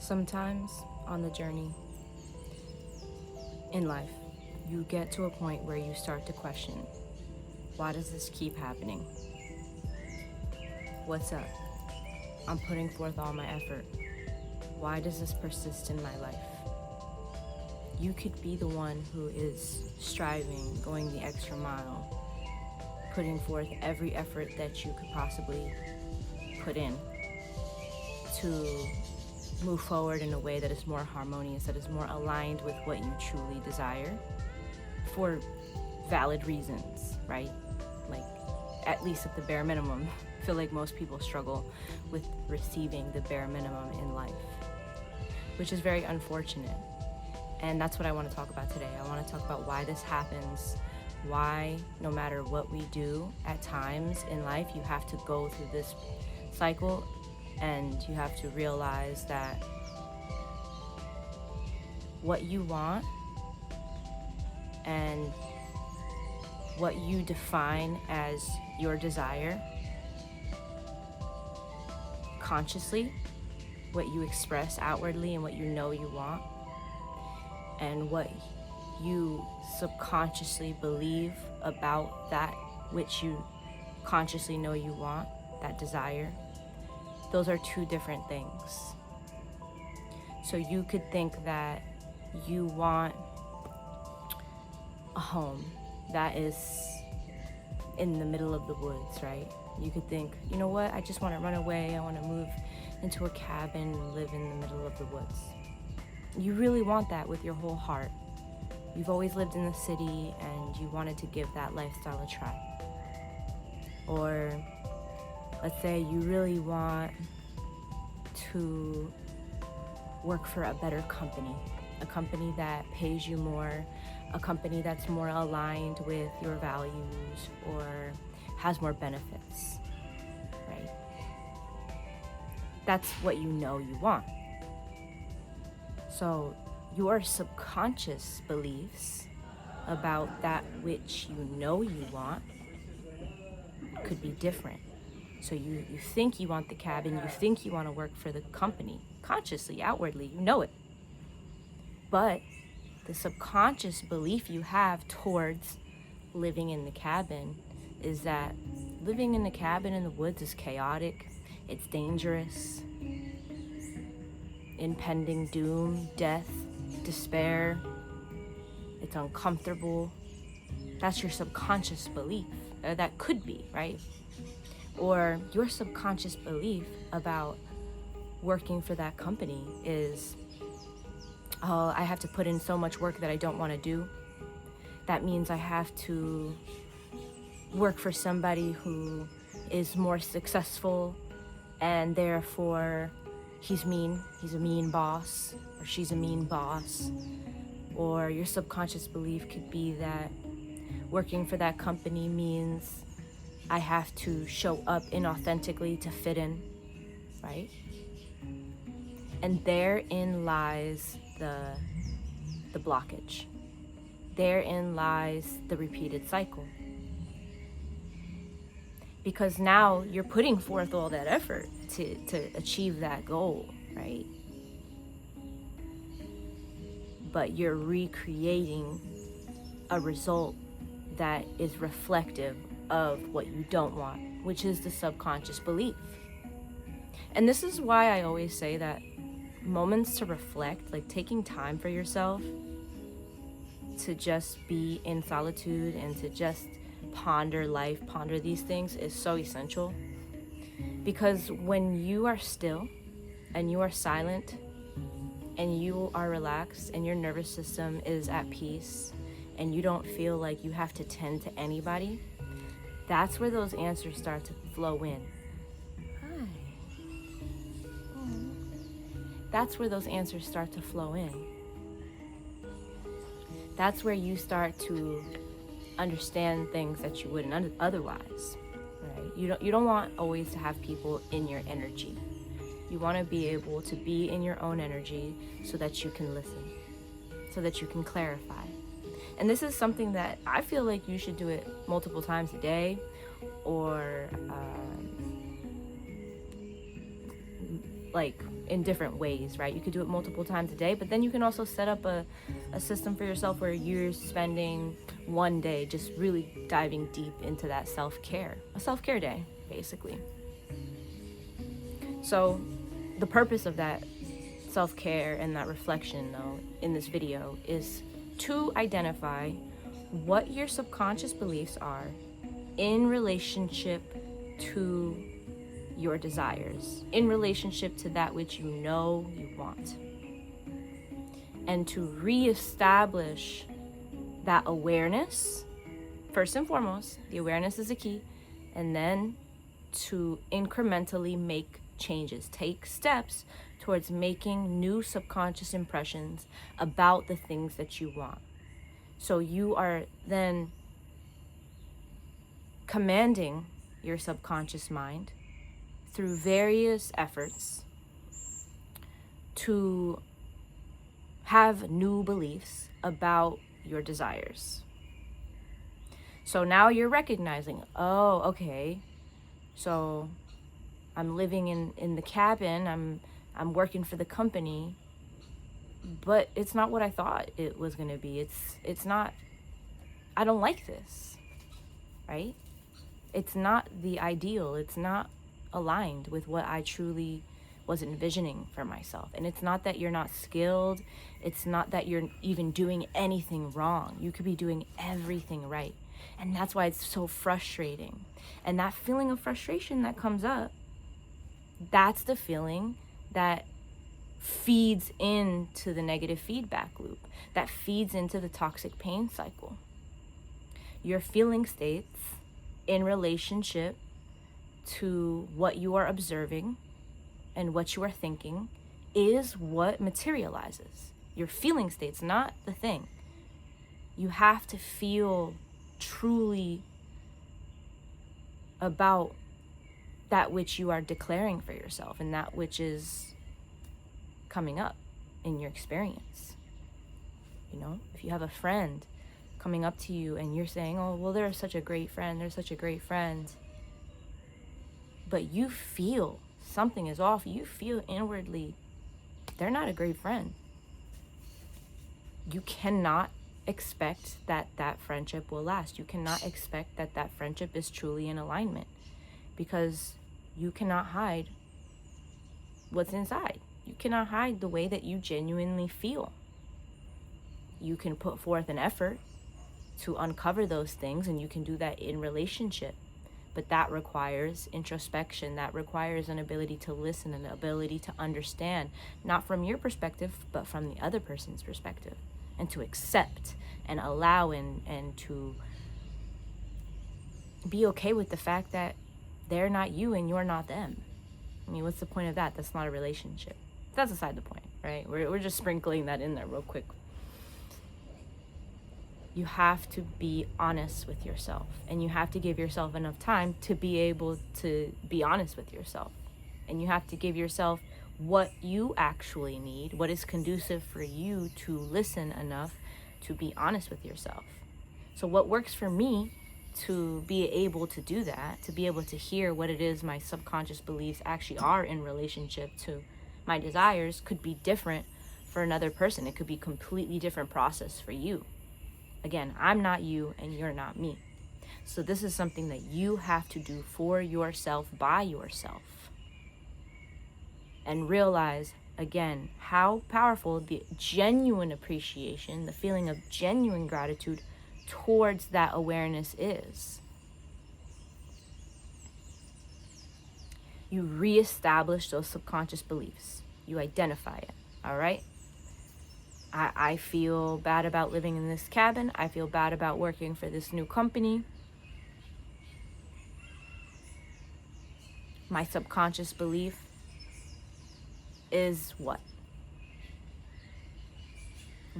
Sometimes on the journey in life, you get to a point where you start to question, why does this keep happening? What's up? I'm putting forth all my effort. Why does this persist in my life? You could be the one who is striving, going the extra mile, putting forth every effort that you could possibly put in to move forward in a way that is more harmonious, that is more aligned with what you truly desire for valid reasons, right? Like, at least at the bare minimum. I feel like most people struggle with receiving the bare minimum in life, which is very unfortunate. And that's what I want to talk about today. I want to talk about why this happens, why no matter what we do at times in life, you have to go through this cycle and you have to realize that what you want and what you define as your desire consciously, what you express outwardly and what you know you want, and what you subconsciously believe about that which you consciously know you want, that desire, those are two different things. So you could think that you want a home that is in the middle of the woods, right? You could think, you know what, I just want to run away, I want to move into a cabin and live in the middle of the woods. You really want that with your whole heart. You've always lived in the city and you wanted to give that lifestyle a try. Or let's say you really want to work for a better company, a company that pays you more, a company that's more aligned with your values or has more benefits, right? That's what you know you want. So your subconscious beliefs about that which you know you want could be different. So you think you want the cabin, you think you want to work for the company, consciously, outwardly, you know it. But the subconscious belief you have towards living in the cabin is that living in the cabin in the woods is chaotic, it's dangerous, impending doom, death, despair, it's uncomfortable. That's your subconscious belief. That could be, right? Or your subconscious belief about working for that company is, oh, I have to put in so much work that I don't want to do. That means I have to work for somebody who is more successful and therefore he's a mean boss, or she's a mean boss. Or your subconscious belief could be that working for that company means I have to show up inauthentically to fit in, right? And therein lies the blockage. Therein lies the repeated cycle. Because now you're putting forth all that effort to achieve that goal, right? But you're recreating a result that is reflective of what you don't want, which is the subconscious belief. And this is why I always say that moments to reflect, like taking time for yourself to just be in solitude and to just ponder life, ponder these things, is so essential. Because when you are still and you are silent and you are relaxed and your nervous system is at peace and you don't feel like you have to tend to anybody, that's where those answers start to flow in. Hi. That's where those answers start to flow in. That's where you start to understand things that you wouldn't otherwise, right? You don't want always to have people in your energy. You want to be able to be in your own energy so that you can listen, so that you can clarify. And this is something that I feel like you should do it multiple times a day, or like in different ways, right? You could do it multiple times a day, but then you can also set up a system for yourself where you're spending one day just really diving deep into that self-care, a self-care day, basically. So the purpose of that self-care and that reflection, though, in this video is to identify what your subconscious beliefs are in relationship to your desires, in relationship to that which you know you want, and to reestablish that awareness. First and foremost, the awareness is a key, and then to incrementally make changes, take steps towards making new subconscious impressions about the things that you want. So you are then commanding your subconscious mind through various efforts to have new beliefs about your desires. So now you're recognizing, oh, okay, so I'm living in the cabin, I'm working for the company, but it's not what I thought it was going to be. It's not, I don't like this, right? It's not the ideal. It's not aligned with what I truly was envisioning for myself. And it's not that you're not skilled. It's not that you're even doing anything wrong. You could be doing everything right. And that's why it's so frustrating. And that feeling of frustration that comes up, that's the feeling that feeds into the negative feedback loop, that feeds into the toxic pain cycle. Your feeling states in relationship to what you are observing and what you are thinking is what materializes. Your feeling states, not the thing. You have to feel truly about that which you are declaring for yourself and that which is coming up in your experience. You know, if you have a friend coming up to you and you're saying, oh, well, they're such a great friend, but you feel something is off, you feel inwardly they're not a great friend, you cannot expect that that friendship will last. You cannot expect that that friendship is truly in alignment, because you cannot hide what's inside. You cannot hide the way that you genuinely feel. You can put forth an effort to uncover those things, and you can do that in relationship. But that requires introspection. That requires an ability to listen, an ability to understand, not from your perspective, but from the other person's perspective, and to accept and allow and to be okay with the fact that they're not you and you're not them. I mean, what's the point of that? That's not a relationship. That's aside the point, right? We're just sprinkling that in there real quick. You have to be honest with yourself, and you have to give yourself enough time to be able to be honest with yourself. And you have to give yourself what you actually need, what is conducive for you to listen enough to be honest with yourself. So what works for me to be able to do that, to be able to hear what it is my subconscious beliefs actually are in relationship to my desires, could be different for another person. It could be a completely different process for you. Again, I'm not you and you're not me. So this is something that you have to do for yourself, by yourself. And realize, again, how powerful the genuine appreciation, the feeling of genuine gratitude towards that awareness is. You reestablish those subconscious beliefs. You identify it, all right? I feel bad about living in this cabin. I feel bad about working for this new company. My subconscious belief is what?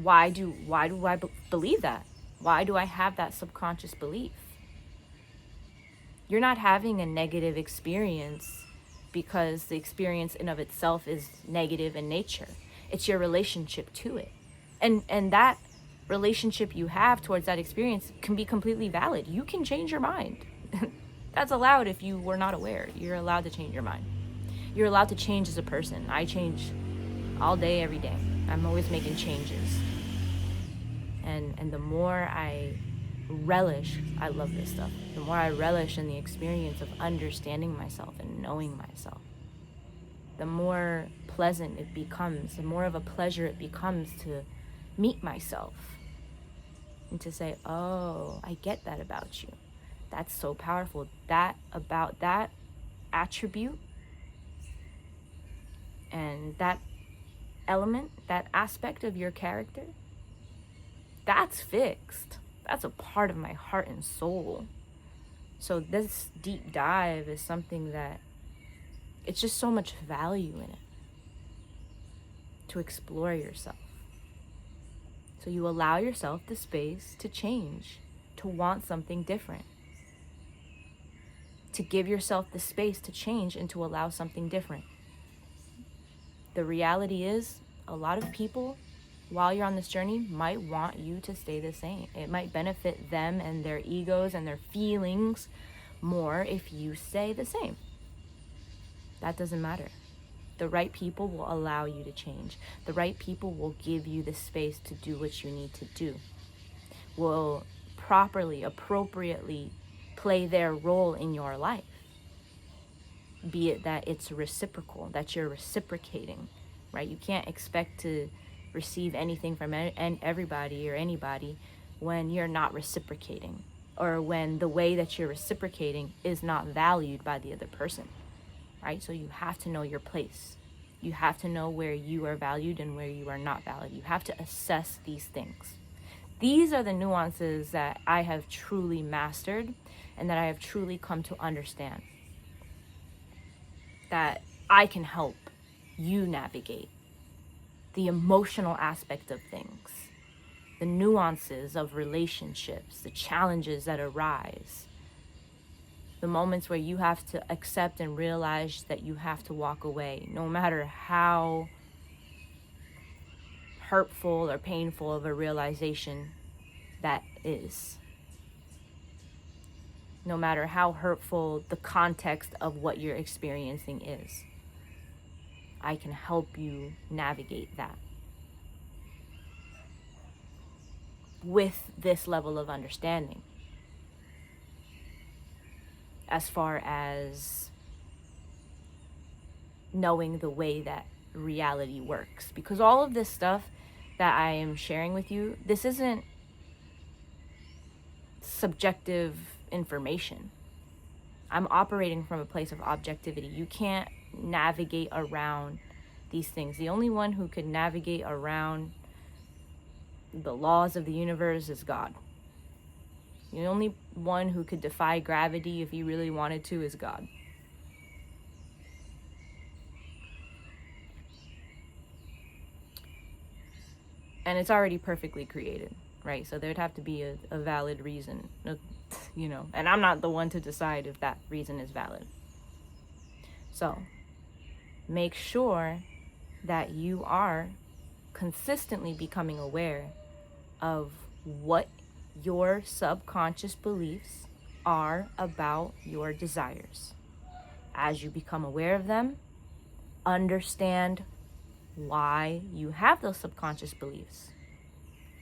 Why do I believe that? Why do I have that subconscious belief? You're not having a negative experience because the experience in of itself is negative in nature. It's your relationship to it. And that relationship you have towards that experience can be completely valid. You can change your mind. That's allowed if you were not aware. You're allowed to change your mind. You're allowed to change as a person. I change all day, every day. I'm always making changes. And the more I relish, I love this stuff, the more I relish in the experience of understanding myself and knowing myself, the more pleasant it becomes, the more of a pleasure it becomes to meet myself and to say, oh, I get that about you. That's so powerful. That about that attribute and that element, that aspect of your character, that's fixed. That's a part of my heart and soul. So this deep dive is something that it's just so much value in it to explore yourself. So you allow yourself the space to change, to want something different, to give yourself the space to change and to allow something different. The reality is, a lot of people, while you're on this journey, might want you to stay the same. It might benefit them and their egos and their feelings more if you stay the same. That doesn't matter. The right people will allow you to change. The right people will give you the space to do what you need to do, will properly, appropriately play their role in your life. Be it that it's reciprocal, that you're reciprocating, right? You can't expect to receive anything from everybody or anybody when you're not reciprocating, or when the way that you're reciprocating is not valued by the other person, right? So you have to know your place. You have to know where you are valued and where you are not valued. You have to assess these things. These are the nuances that I have truly mastered and that I have truly come to understand, that I can help you navigate. The emotional aspect of things, the nuances of relationships, the challenges that arise, the moments where you have to accept and realize that you have to walk away, no matter how hurtful or painful of a realization that is. No matter how hurtful the context of what you're experiencing is. I can help you navigate that with this level of understanding, as far as knowing the way that reality works. Because all of this stuff that I am sharing with you, this isn't subjective information. I'm operating from a place of objectivity. You can't navigate around these things. The only one who can navigate around the laws of the universe is God. The only one who could defy gravity if he really wanted to is God. And it's already perfectly created, right? So there'd have to be a valid reason, you know, and I'm not the one to decide if that reason is valid. So make sure that you are consistently becoming aware of what your subconscious beliefs are about your desires. As you become aware of them, understand why you have those subconscious beliefs.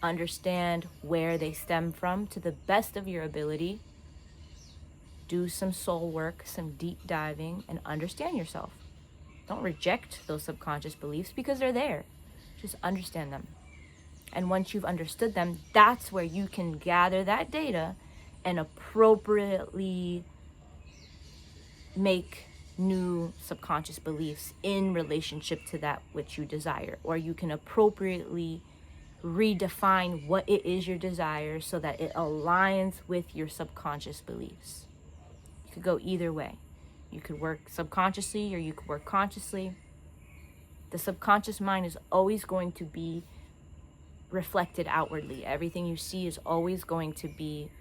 Understand where they stem from to the best of your ability. Do some soul work, some deep diving, and understand yourself. Don't reject those subconscious beliefs because they're there. Just understand them. And once you've understood them, that's where you can gather that data and appropriately make new subconscious beliefs in relationship to that which you desire. Or you can appropriately redefine what it is you desire so that it aligns with your subconscious beliefs. You could go either way. You could work subconsciously or you could work consciously. The subconscious mind is always going to be reflected outwardly. Everything you see is always going to be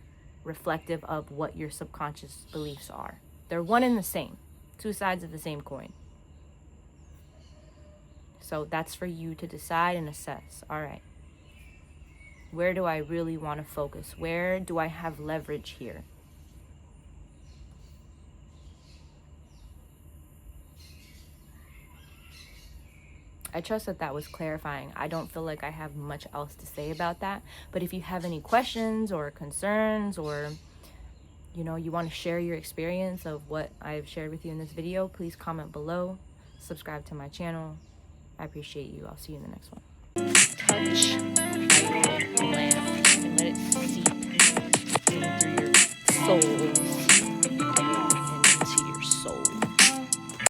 reflective of what your subconscious beliefs are. They're one and the same, two sides of the same coin. So that's for you to decide and assess. All right, where do I really want to focus? Where do I have leverage here? I trust that that was clarifying. I don't feel like I have much else to say about that. But if you have any questions or concerns, or you want to share your experience of what I've shared with you in this video, please comment below. Subscribe to my channel. I appreciate you. I'll see you in the next one. Touch.